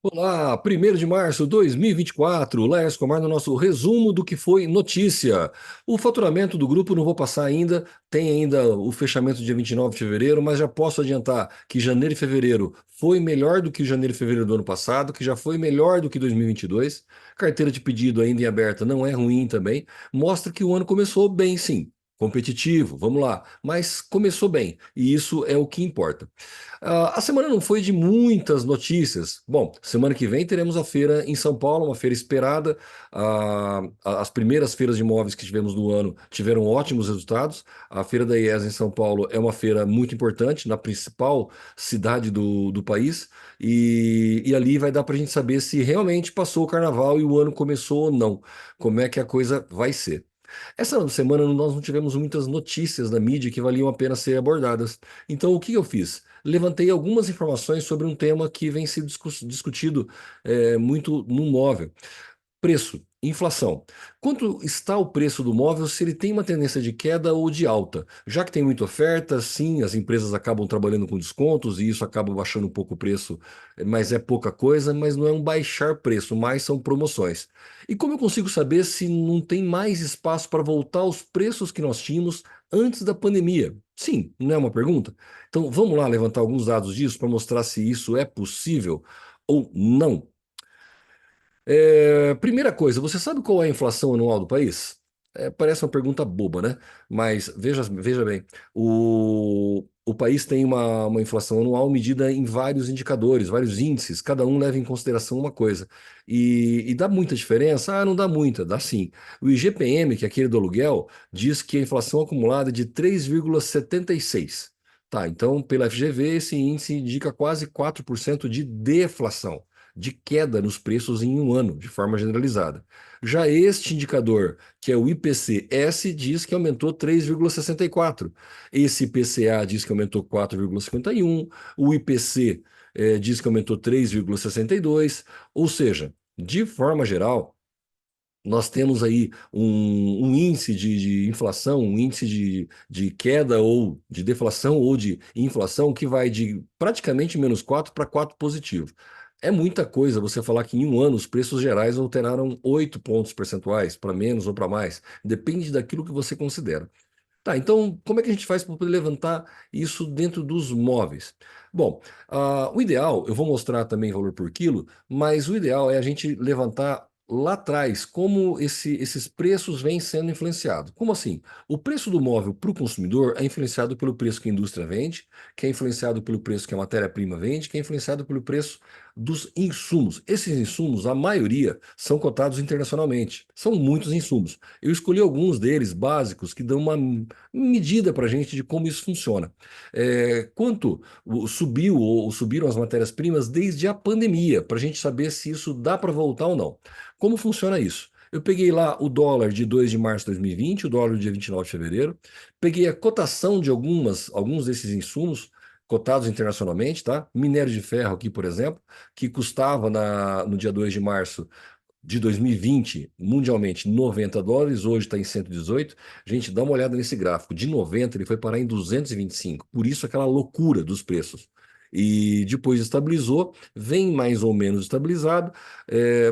Olá, 1º de março de 2024, Laércio Comar no nosso resumo do que foi notícia. O faturamento do grupo não vou passar ainda, tem ainda o fechamento dia 29 de fevereiro, mas já posso adiantar que janeiro e fevereiro foi melhor do que janeiro e fevereiro do ano passado, que já foi melhor do que 2022. Carteira de pedido ainda em aberta não é ruim também, mostra que o ano começou bem sim. Competitivo, vamos lá, mas começou bem e isso é o que importa. A semana não foi de muitas notícias. Bom, semana que vem teremos a feira em São Paulo, uma feira esperada. As primeiras feiras de imóveis que tivemos no ano tiveram ótimos resultados. A feira da IES em São Paulo é uma feira muito importante, na principal cidade do país, e ali vai dar para a gente saber se realmente passou o carnaval e o ano começou ou não. Como é que a coisa vai ser. Essa semana nós não tivemos muitas notícias da mídia que valiam a pena ser abordadas. Então, o que eu fiz? Levantei algumas informações sobre um tema que vem sendo discutido muito no móvel. Preço, inflação. Quanto está o preço do móvel, se ele tem uma tendência de queda ou de alta? Já que tem muita oferta, sim, as empresas acabam trabalhando com descontos e isso acaba baixando um pouco o preço, mas é pouca coisa, mas não é um baixar preço, mais são promoções. E como eu consigo saber se não tem mais espaço para voltar aos preços que nós tínhamos antes da pandemia? Sim, não é uma pergunta? Então vamos lá levantar alguns dados disso para mostrar se isso é possível ou não. Primeira coisa, você sabe qual é a inflação anual do país? Parece uma pergunta boba, né? Mas veja bem, o país tem uma inflação anual medida em vários indicadores, vários índices, cada um leva em consideração uma coisa. E dá muita diferença? Ah, não dá muita, dá sim. O IGPM, que é aquele do aluguel, diz que a inflação acumulada é de 3,76. Tá, então, pela FGV, esse índice indica quase 4% de deflação, de queda nos preços em um ano, de forma generalizada. Já este indicador, que é o IPC-S, diz que aumentou 3,64. Esse IPCA diz que aumentou 4,51. O IPC diz que aumentou 3,62. Ou seja, de forma geral, nós temos aí um índice de inflação, um índice de queda ou de deflação ou de inflação que vai de praticamente -4 para 4 positivo. É muita coisa você falar que em um ano os preços gerais alteraram 8 pontos percentuais, para menos ou para mais. Depende daquilo que você considera. Tá, então como é que a gente faz para poder levantar isso dentro dos móveis? Bom, o ideal, eu vou mostrar também valor por quilo, mas o ideal é a gente levantar lá atrás como esses preços vêm sendo influenciados. Como assim? O preço do móvel para o consumidor é influenciado pelo preço que a indústria vende, que é influenciado pelo preço que a matéria-prima vende, que é influenciado pelo preço dos insumos. Esses insumos, a maioria, são cotados internacionalmente. São muitos insumos. Eu escolhi alguns deles básicos que dão uma medida para a gente de como isso funciona. Quanto subiu ou subiram as matérias-primas desde a pandemia, para a gente saber se isso dá para voltar ou não. Como funciona isso? Eu peguei lá o dólar de 2 de março de 2020, o dólar do dia 29 de fevereiro, peguei a cotação de alguns desses insumos, cotados internacionalmente, tá? Minério de ferro aqui, por exemplo, que custava no dia 2 de março de 2020, mundialmente, US$ 90, hoje está em 118. Gente, dá uma olhada nesse gráfico. De 90, ele foi parar em 225. Por isso, aquela loucura dos preços. E depois estabilizou, vem mais ou menos estabilizado,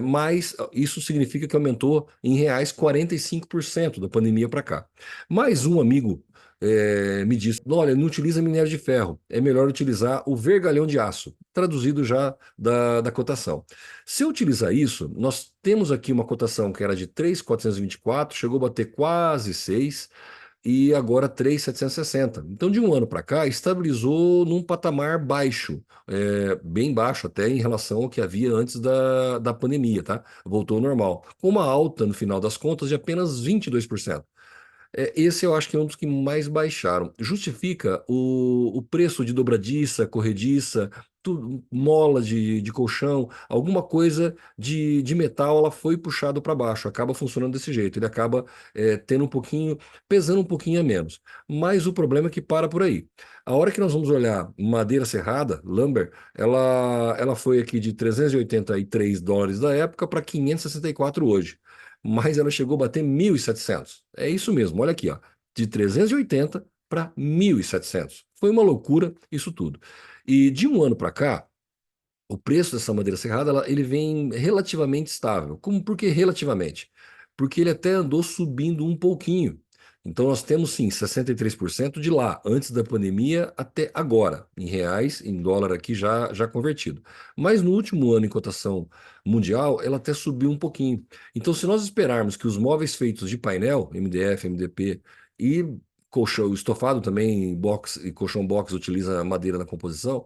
mas isso significa que aumentou em reais 45% da pandemia para cá. Mais um amigo me disse: olha, não utiliza minério de ferro, é melhor utilizar o vergalhão de aço, traduzido já da cotação. Se eu utilizar isso, nós temos aqui uma cotação que era de 3.424, chegou a bater quase 6 e agora 3.760. Então, de um ano para cá, estabilizou num patamar baixo, bem baixo até em relação ao que havia antes da pandemia, tá? Voltou ao normal, com uma alta no final das contas de apenas 22%. Esse eu acho que é um dos que mais baixaram. Justifica o preço de dobradiça, corrediça, mola de colchão, alguma coisa de metal, ela foi puxado para baixo, acaba funcionando desse jeito. Ele acaba tendo um pouquinho, pesando um pouquinho a menos. Mas o problema é que para por aí. A hora que nós vamos olhar madeira serrada, lumber, ela foi aqui de US$ 383 da época para 564 hoje, mas ela chegou a bater 1.700. É isso mesmo, olha aqui, ó, de 380 para 1.700. Foi uma loucura isso tudo. E de um ano para cá, O preço dessa madeira serrada, ele vem relativamente estável. Por que relativamente? Porque ele até andou subindo um pouquinho. Então nós temos sim 63% de lá, antes da pandemia até agora, em reais, em dólar aqui já convertido. Mas no último ano, em cotação mundial, ela até subiu um pouquinho. Então, se nós esperarmos que os móveis feitos de painel, MDF, MDP e colchão, o estofado também, box e colchão box utiliza madeira na composição,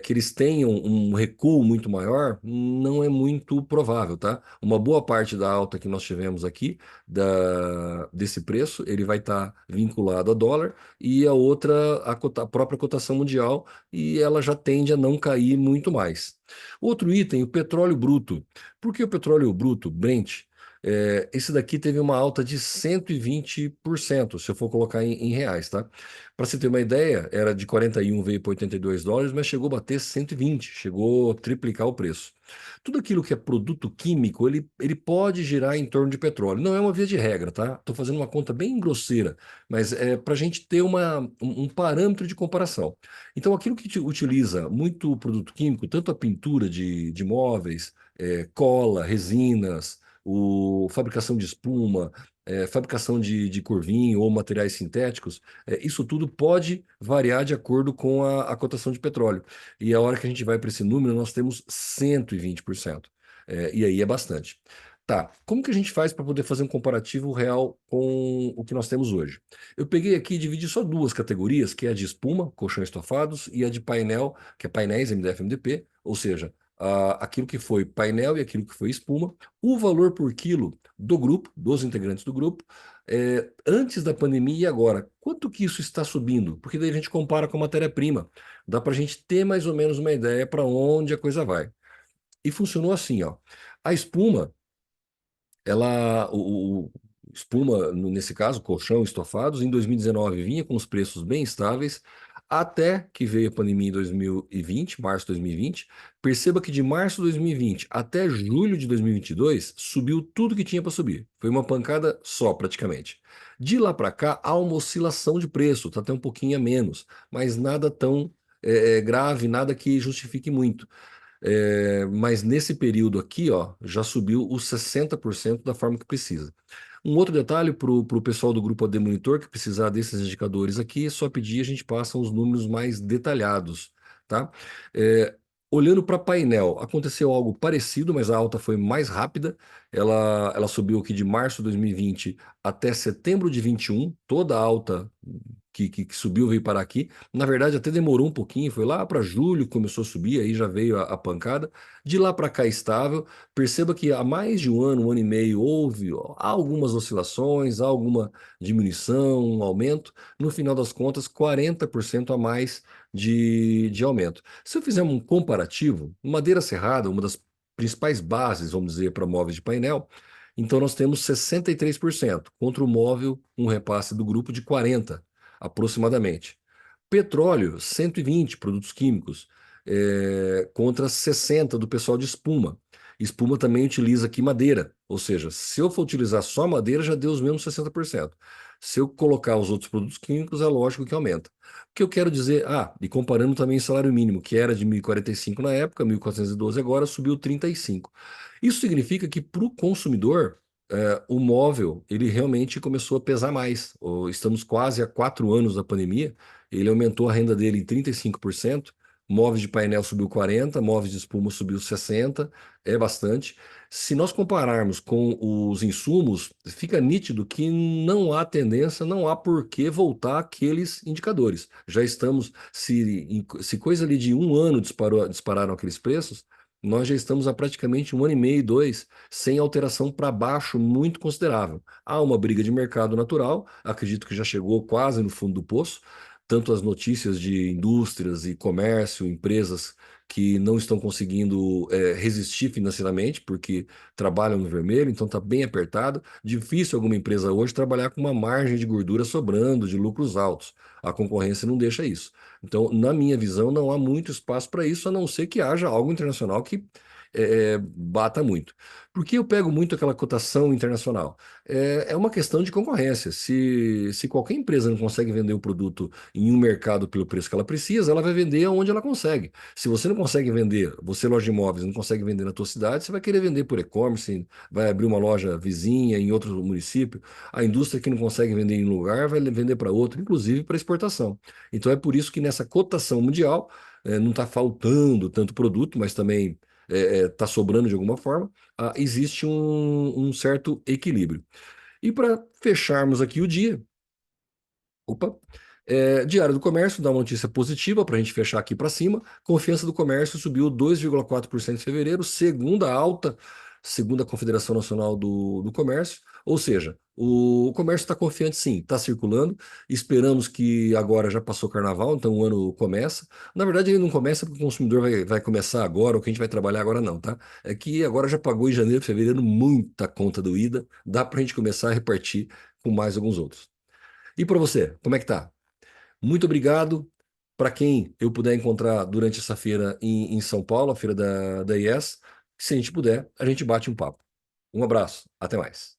que eles tenham um recuo muito maior, não é muito provável, tá? Uma boa parte da alta que nós tivemos aqui, desse preço, ele vai estar vinculado a dólar e a outra, a própria cotação mundial, e ela já tende a não cair muito mais. Outro item, o petróleo bruto. Por que o petróleo bruto, Brent? Esse daqui teve uma alta de 120%, se eu for colocar em reais, tá? Para você ter uma ideia, era de 41, veio para US$ 82, mas chegou a bater 120, chegou a triplicar o preço. Tudo aquilo que é produto químico, ele pode girar em torno de petróleo. Não é uma via de regra, tá? Estou fazendo uma conta bem grosseira, mas é para a gente ter um parâmetro de comparação. Então, aquilo que utiliza muito produto químico, tanto a pintura de móveis, cola, resinas, fabricação de espuma, fabricação de corvinho ou materiais sintéticos, isso tudo pode variar de acordo com a cotação de petróleo. E a hora que a gente vai para esse número, nós temos 120%. E aí é bastante. Tá, como que a gente faz para poder fazer um comparativo real com o que nós temos hoje? Eu peguei aqui e dividi só duas categorias, que é a de espuma, colchões estofados, e a de painel, que é painéis MDF MDP, ou seja, aquilo que foi painel e aquilo que foi espuma, o valor por quilo do grupo, dos integrantes do grupo, antes da pandemia e agora. Quanto que isso está subindo? Porque daí a gente compara com a matéria-prima. Dá para a gente ter mais ou menos uma ideia para onde a coisa vai. E funcionou assim, ó. A espuma, o espuma, nesse caso, colchão, estofados, em 2019 vinha com os preços bem estáveis, até que veio a pandemia em 2020, março de 2020. Perceba que de março de 2020 até julho de 2022, subiu tudo que tinha para subir. Foi uma pancada só, praticamente. De lá para cá, há uma oscilação de preço, está até um pouquinho a menos, mas nada tão grave, nada que justifique muito. Mas nesse período aqui, ó, já subiu os 60% da forma que precisa. Um outro detalhe para o pessoal do grupo AD Monitor que precisar desses indicadores aqui, é só pedir, a gente passa os números mais detalhados, tá? É, olhando para painel, aconteceu algo parecido, mas a alta foi mais rápida. Ela subiu aqui de março de 2020 até setembro de 21, toda a alta que subiu veio parar aqui. Na verdade, até demorou um pouquinho, foi lá para julho que começou a subir, aí já veio a pancada. De lá para cá, estável. Perceba que há mais de um ano e meio, houve há algumas oscilações, há alguma diminuição, um aumento. No final das contas, 40% a mais de aumento. Se eu fizer um comparativo, madeira serrada, uma das principais bases, vamos dizer, para móveis de painel, então nós temos 63% contra o móvel, um repasse do grupo de 40% aproximadamente. Petróleo, 120 produtos químicos, contra 60 do pessoal de espuma. Espuma também utiliza aqui madeira, ou seja, se eu for utilizar só madeira, já deu os mesmos 60%. Se eu colocar os outros produtos químicos, é lógico que aumenta. O que eu quero dizer, e comparando também o salário mínimo, que era de 1.045 na época, 1.412 agora, subiu 35. Isso significa que para o consumidor, o móvel, ele realmente começou a pesar mais. Estamos quase há 4 anos da pandemia, ele aumentou a renda dele em 35%, móveis de painel subiu 40%, móveis de espuma subiu 60%, é bastante. Se nós compararmos com os insumos, fica nítido que não há tendência, não há por que voltar aqueles indicadores. Já estamos, se coisa ali de um ano dispararam aqueles preços, nós já estamos há praticamente um ano e meio, dois, sem alteração para baixo muito considerável. Há uma briga de mercado natural, acredito que já chegou quase no fundo do poço, tanto as notícias de indústrias e comércio, empresas que não estão conseguindo resistir financeiramente porque trabalham no vermelho, então está bem apertado. Difícil alguma empresa hoje trabalhar com uma margem de gordura sobrando, de lucros altos. A concorrência não deixa isso. Então, na minha visão, não há muito espaço para isso, a não ser que haja algo internacional que bata muito. Por que eu pego muito aquela cotação internacional? É uma questão de concorrência. Se qualquer empresa não consegue vender o produto em um mercado pelo preço que ela precisa, ela vai vender onde ela consegue. Se você não consegue vender, você loja de imóveis não consegue vender na tua cidade, você vai querer vender por e-commerce, vai abrir uma loja vizinha em outro município. A indústria que não consegue vender em um lugar vai vender para outro, inclusive para exportação. Então é por isso que nessa cotação mundial não está faltando tanto produto, mas também está sobrando de alguma forma, existe um certo equilíbrio. E para fecharmos aqui o dia, opa, Diário do Comércio dá uma notícia positiva para a gente fechar aqui para cima. Confiança do comércio subiu 2,4% em fevereiro, segunda alta, segundo a Confederação Nacional do Comércio. Ou seja, o comércio está confiante sim, está circulando. Esperamos que agora já passou o carnaval, então o ano começa. Na verdade, ele não começa porque o consumidor vai começar agora, ou que a gente vai trabalhar agora, não, tá? É que agora já pagou em janeiro, fevereiro, muita conta do IDA, dá para a gente começar a repartir com mais alguns outros. E para você, como é que tá? Muito obrigado. Para quem eu puder encontrar durante essa feira em São Paulo, a feira da IES, se a gente puder, a gente bate um papo. Um abraço, até mais.